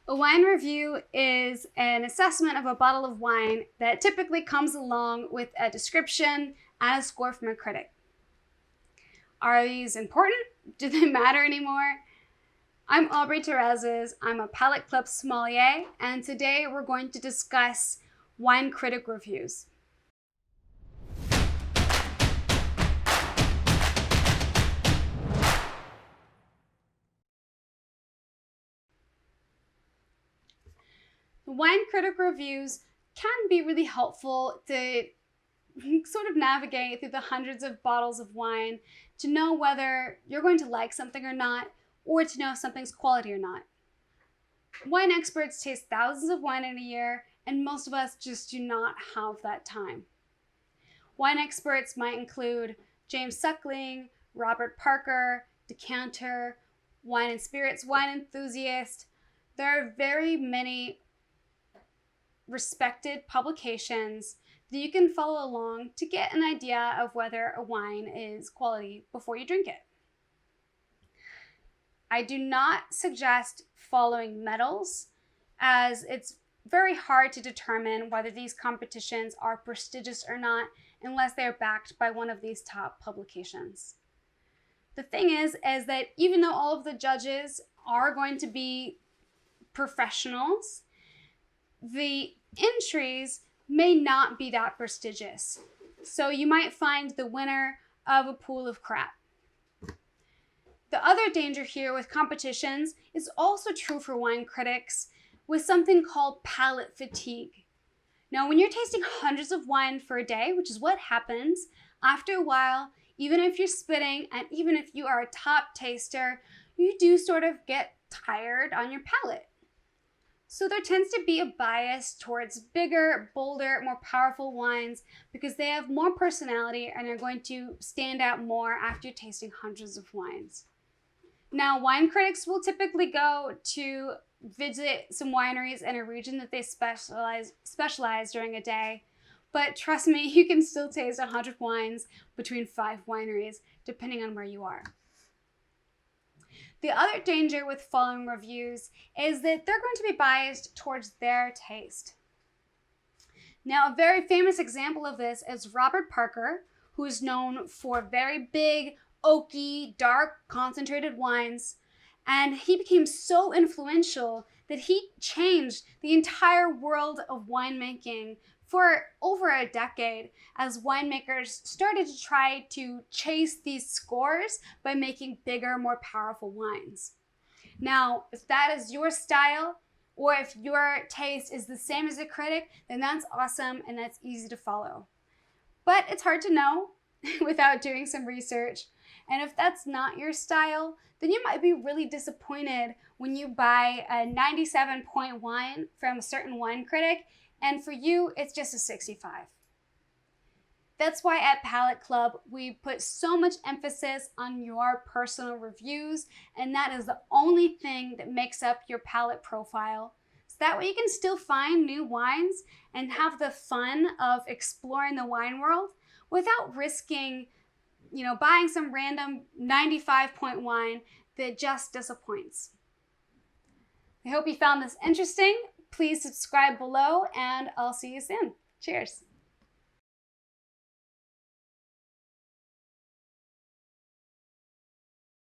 A wine review is an assessment of a bottle of wine that typically comes along with a description and a score from a critic. Are these important? Do they matter anymore? I'm Aubrey Terezes. I'm a Palate Club sommelier, and today we're going to discuss wine critic reviews. Wine critic reviews can be really helpful to sort of navigate through the hundreds of bottles of wine to know whether you're going to like something or not, or to know if something's quality or not. Wine experts taste thousands of wine in a year, and most of us just do not have that time. Wine experts might include James Suckling, Robert Parker, decanter, wine and spirits wine enthusiast. There are very many respected publications that you can follow along to get an idea of whether a wine is quality before you drink it. I do not suggest following medals, as it's very hard to determine whether these competitions are prestigious or not unless they're backed by one of these top publications. The thing is that even though all of the judges are going to be professionals, the entries may not be that prestigious. So you might find the winner of a pool of crap. The other danger here with competitions is also true for wine critics with something called palate fatigue. Now, when you're tasting hundreds of wine for a day, which is what happens, after a while, even if you're spitting and even if you are a top taster, you do sort of get tired on your palate. So there tends to be a bias towards bigger, bolder, more powerful wines because they have more personality and are going to stand out more after you're tasting hundreds of wines. Now, wine critics will typically go to visit some wineries in a region that they specialize during a day. But trust me, you can still taste 100 wines between 5 wineries, depending on where you are. The other danger with following reviews is that they're going to be biased towards their taste. Now, a very famous example of this is Robert Parker, who is known for very big, oaky, dark, concentrated wines. And he became so influential that he changed the entire world of winemaking for over a decade as winemakers started to try to chase these scores by making bigger, more powerful wines. Now, if that is your style, or if your taste is the same as a critic, then that's awesome and that's easy to follow. But it's hard to know without doing some research. And if that's not your style, then you might be really disappointed when you buy a 97-point wine from a certain wine critic, and for you, it's just a 65. That's why at Palate Club, we put so much emphasis on your personal reviews, and that is the only thing that makes up your palate profile. So that way you can still find new wines and have the fun of exploring the wine world without risking buying some random 95-point wine that just disappoints. I hope you found this interesting. Please subscribe below, and I'll see you soon. Cheers.